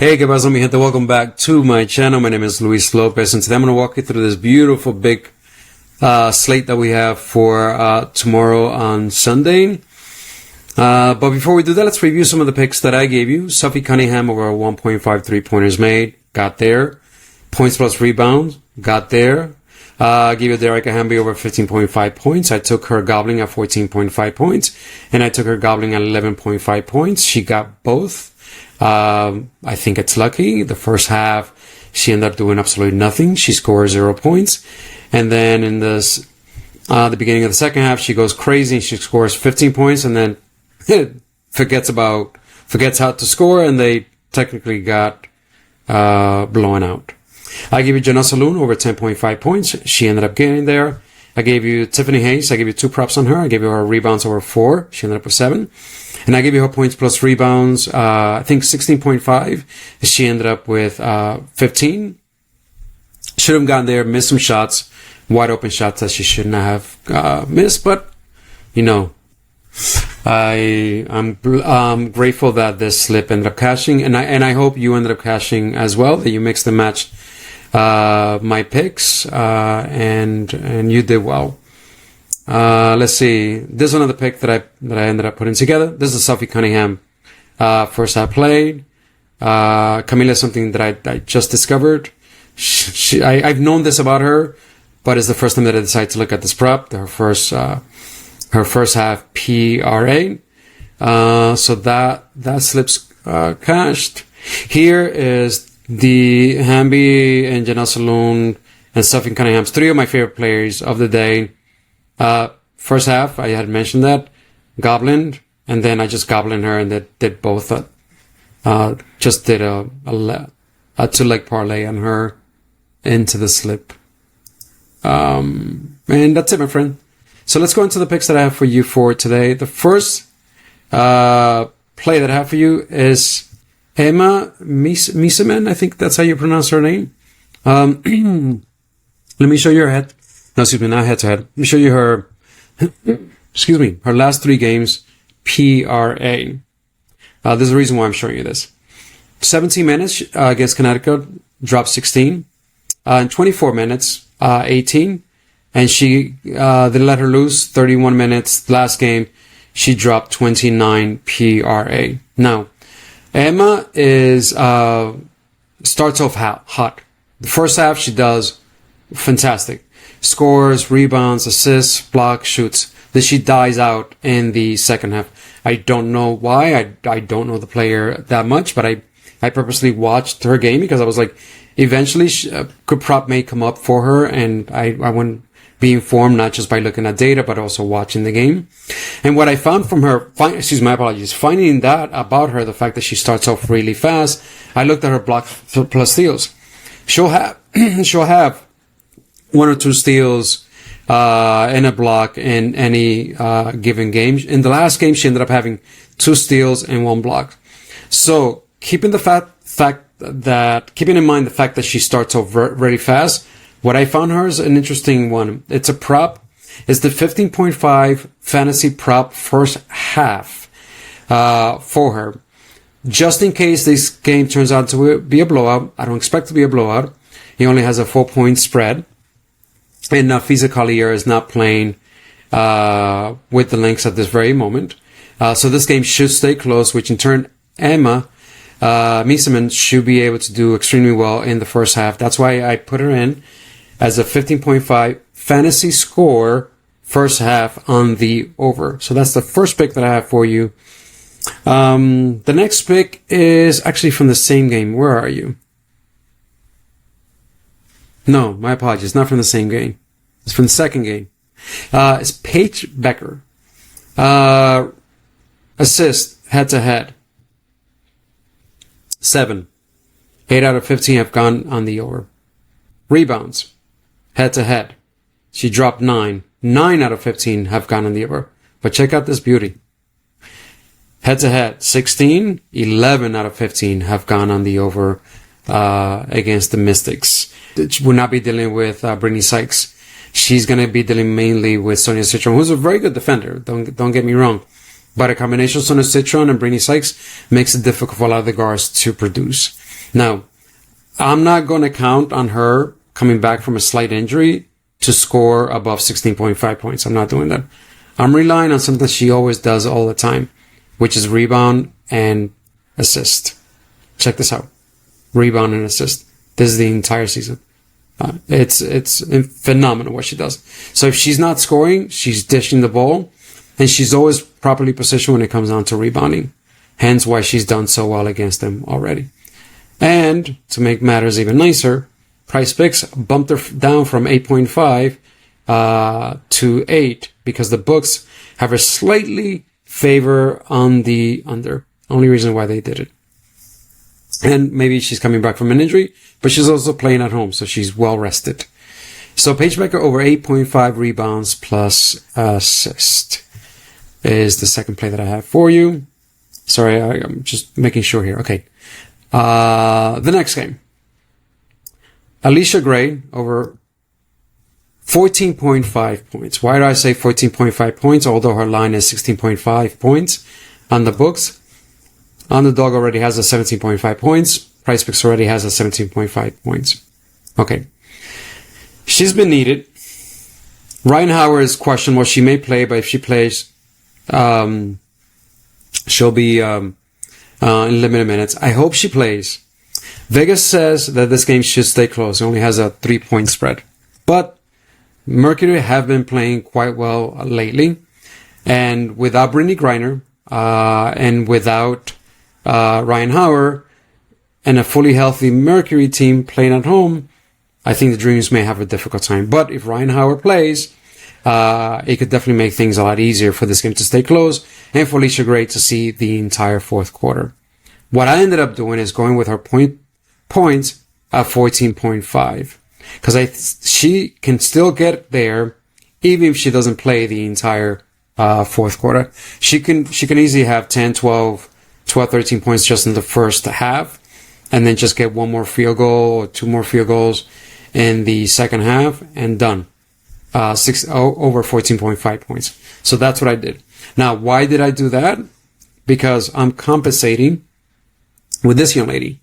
Hey, ¿qué pasa, mi gente? Welcome back to my channel. My name is Luis Lopez, and today I'm going to walk you through this beautiful big slate that we have for tomorrow on Sunday. But before we do that, let's review some of the picks that I gave you. Sophie Cunningham over 1.5 3-pointers made. Got there. Points plus rebounds. Got there. Gave you Derek Hamby over 15.5 points. I took her gobbling at 14.5 points. And I took her gobbling at 11.5 points. She got both. I think it's lucky. The first half, she ended up doing absolutely nothing. She scored 0 points. And then in this, the beginning of the second half, she goes crazy and she scores 15 points and then forgets how to score, and they technically got, blown out. I gave you Jenna Saloon over 10.5 points. She ended up getting there. I gave you Tiffany Hayes. I gave you 2 props on her. I gave you her rebounds over 4. She ended up with 7. And I gave you her points plus rebounds, I think 16.5. She ended up with 15. Should have gotten there, missed some shots, wide open shots that she shouldn't have missed. But, you know, I'm grateful that this slip ended up cashing. And I hope you ended up cashing as well, that you mixed and matched my picks, and you did well. Let's see. This is another pick that I ended up putting together. This is Sophie Cunningham, first I played. Camila is something that I just discovered. I've known this about her, but it's the first time that I decided to look at this prop. Her first half PRA. So that slips, cashed. Here is the Hamby and Janelle Saloon and Sophie Cunningham's 3 of my favorite players of the day. First half, I had mentioned that, goblined, and then I just goblined her and did both, just did a 2-leg parlay on her into the slip. And that's it, my friend. So let's go into the picks that I have for you for today. The first, play that I have for you is Emma Meesseman. I think that's how you pronounce her name. Let me show you her head. No, excuse me, not head to head. Let me show you her, her last 3 games, PRA. There's a reason why I'm showing you this. 17 minutes against Connecticut, dropped 16. In 24 minutes, 18. And they let her lose 31 minutes. Last game, she dropped 29 PRA. Now, Emma starts off hot. The first half, she does fantastic. Scores, rebounds, assists, blocks, shoots. Then she dies out in the second half. I don't know why. I don't know the player that much, but I purposely watched her game because I was like, eventually a good prop may come up for her, and I want to be informed not just by looking at data, but also watching the game. And what I found from her, finding that about her, the fact that she starts off really fast, I looked at her blocks plus steals. She'll have 1 or 2 steals in a block in any given game. In the last game, she ended up having 2 steals and 1 block. So keeping in mind the fact that she starts off really fast, what I found her is an interesting one. It's a prop. It's the 15.5 fantasy prop first half for her. Just in case this game turns out to be a blowout, I don't expect it to be a blowout. He only has a 4-point spread. And Fiza Collier is not playing with the Lynx at this very moment. So this game should stay close, which in turn, Emma Meesseman should be able to do extremely well in the first half. That's why I put her in as a 15.5 fantasy score first half on the over. So that's the first pick that I have for you. The next pick is actually from the same game. Where are you? No, my apologies. Not from the same game. It's from the second game. It's Paige Bueckers. Assist head to head. 7. 8 out of 15 have gone on the over. Rebounds head to head. She dropped 9. 9 out of 15 have gone on the over. But check out this beauty. Head to head, 16. 11 out of 15 have gone on the over against the Mystics. We'll not be dealing with Brittany Sykes. She's going to be dealing mainly with Sonia Citron, who's a very good defender. Don't get me wrong. But a combination of Sonia Citron and Brittany Sykes makes it difficult for a lot of the guards to produce. Now, I'm not going to count on her coming back from a slight injury to score above 16.5 points. I'm not doing that. I'm relying on something she always does all the time, which is rebound and assist. Check this out. Rebound and assist. This is the entire season. It's phenomenal what she does. So if she's not scoring, she's dishing the ball, and she's always properly positioned when it comes down to rebounding. Hence why she's done so well against them already. And to make matters even nicer, Price Picks bumped her down from 8.5 to 8 because the books have a slightly favor on the under. Only reason why they did it. And maybe she's coming back from an injury, but she's also playing at home, so she's well rested. So Paige Bueckers over 8.5 rebounds plus assist is the second play that I have for you. Sorry, I'm just making sure here. Okay. The next game. Allisha Gray over 14.5 points. Why do I say 14.5 points? Although her line is 16.5 points on the books. Underdog already has a 17.5 points. Price Picks already has a 17.5 points. Okay. She's been needed. Ryan Howard is questionable. She may play, but if she plays, she'll be in limited minutes. I hope she plays. Vegas says that this game should stay close. It only has a 3-point spread. But Mercury have been playing quite well lately. And without Brittany Griner, and without Ryan Howard, and a fully healthy Mercury team playing at home, I think the Dreams may have a difficult time. But if Ryan Howard plays, it could definitely make things a lot easier for this game to stay close and for Allisha Gray to see the entire fourth quarter. What I ended up doing is going with her points at 14.5 because she can still get there even if she doesn't play the entire fourth quarter. She can easily have 10, 12, 13 points just in the first half and then just get one more field goal or two more field goals in the second half and done. Over 14.5 points. So that's what I did. Now, why did I do that? Because I'm compensating with this young lady.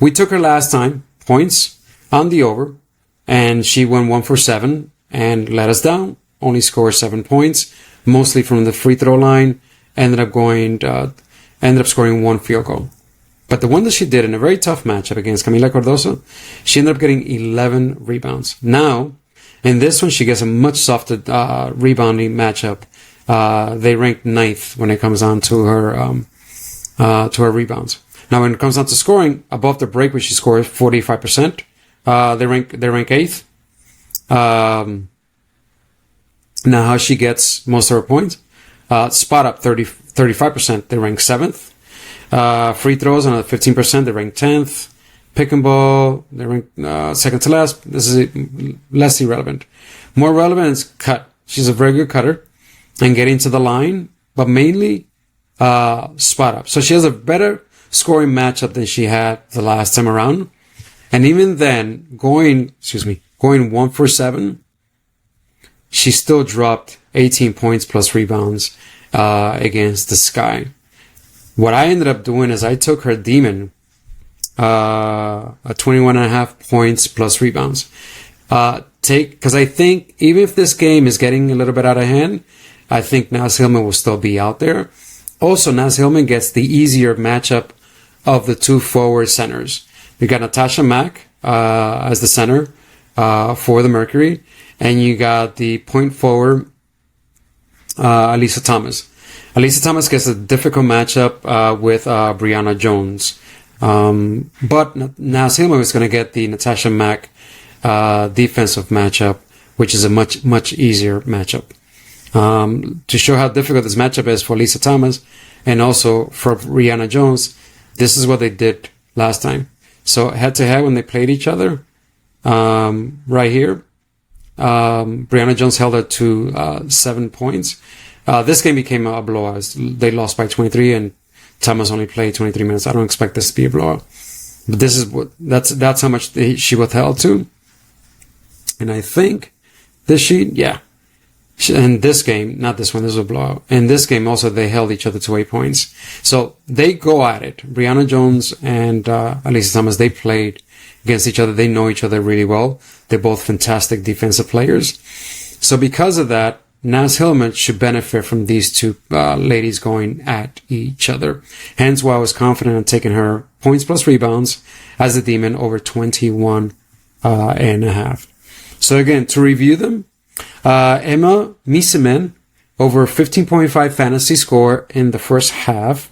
We took her last time, points on the over, and she went 1 for 7 and let us down. Only scored 7 points, mostly from the free throw line. Ended up scoring 1 field goal. But the one that she did in a very tough matchup against Camila Cardoso, she ended up getting 11 rebounds. Now, in this one, she gets a much softer rebounding matchup. They ranked 9th when it comes down to her rebounds. Now, when it comes down to scoring, above the break, where she scores 45%, they rank 8th. Now, how she gets most of her points? Spot up 35%, they rank 7th. Free throws on 15%, they rank 10th. Pick and ball, they rank second to last. This is less irrelevant. More relevant is cut. She's a very good cutter and getting to the line, but mainly spot up. So she has a better scoring matchup than she had the last time around. And even then, going 1 for 7, she still dropped 18 points plus rebounds against the Sky. What I ended up doing is I took her Demon, a 21.5 points plus rebounds. Because I think even if this game is getting a little bit out of hand, I think Naz Hillmon will still be out there. Also, Naz Hillmon gets the easier matchup of the two forward centers. You got Natasha Mack as the center for the Mercury, and you got the point forward Alyssa Thomas. Alyssa Thomas gets a difficult matchup with Brianna Jones. But Naz Hillmon is going to get the Natasha Mack defensive matchup, which is a much easier matchup. To show how difficult this matchup is for Alyssa Thomas and also for Brianna Jones, this is what they did last time. So head to head when they played each other, right here, Brianna Jones held her to 7 points. This game became a blowout. They lost by 23 and Thomas only played 23 minutes. I don't expect this to be a blowout. But this is that's how much she was held to. And I think this sheet, yeah. In this game, not this one, this was a blowout. In this game also, they held each other to 8 points. So they go at it. Brianna Jones and Alyssa Thomas, they played against each other. They know each other really well. They're both fantastic defensive players. So because of that, Naz Hillmon should benefit from these two ladies going at each other. Hence why I was confident in taking her points plus rebounds as a demon over 21 and a half. So again, to review them, Emma Meesseman over 15.5 fantasy score in the first half.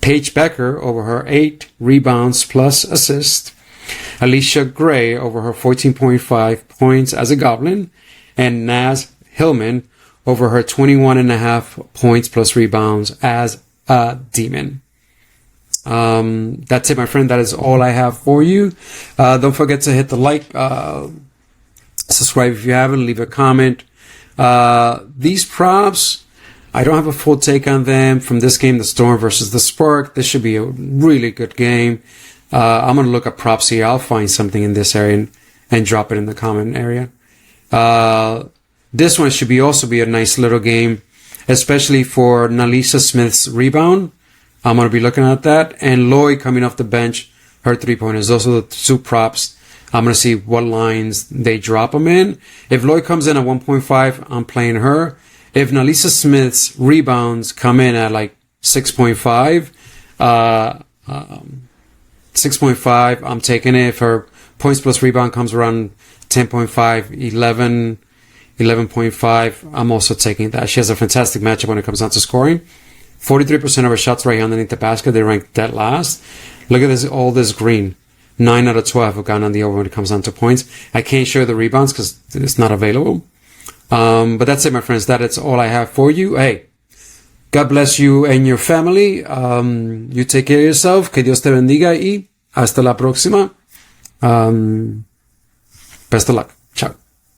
Paige Bueckers over her 8 rebounds plus assist. Allisha Gray over her 14.5 points as a goblin. And Naz Hillmon over her 21.5 points plus rebounds as a demon. That's it, my friend. That is all I have for you. Don't forget to hit the like, subscribe if you haven't, leave a comment. These props, I don't have a full take on them from this game, the Storm versus the Spark. This should be a really good game. I'm going to look at props here. I'll find something in this area and drop it in the comment area. This one should also be a nice little game, especially for Nalisha Smith's rebound. I'm going to be looking at that. And Lloyd coming off the bench, her 3-pointers. Those are the two props. I'm going to see what lines they drop them in. If Lloyd comes in at 1.5, I'm playing her. If Nalisha Smith's rebounds come in at like 6.5, 6.5, I'm taking it. If her points plus rebound comes around 10.5, 11, 11.5, I'm also taking that. She has a fantastic matchup when it comes down to scoring. 43% of her shots right underneath the basket. They ranked dead last. Look at this, all this green. 9 out of 12 have gone on the over when it comes down to points. I can't show the rebounds because it's not available. But that's it, my friends. That is all I have for you. Hey, God bless you and your family. You take care of yourself. Que Dios te bendiga y hasta la próxima. Best of luck.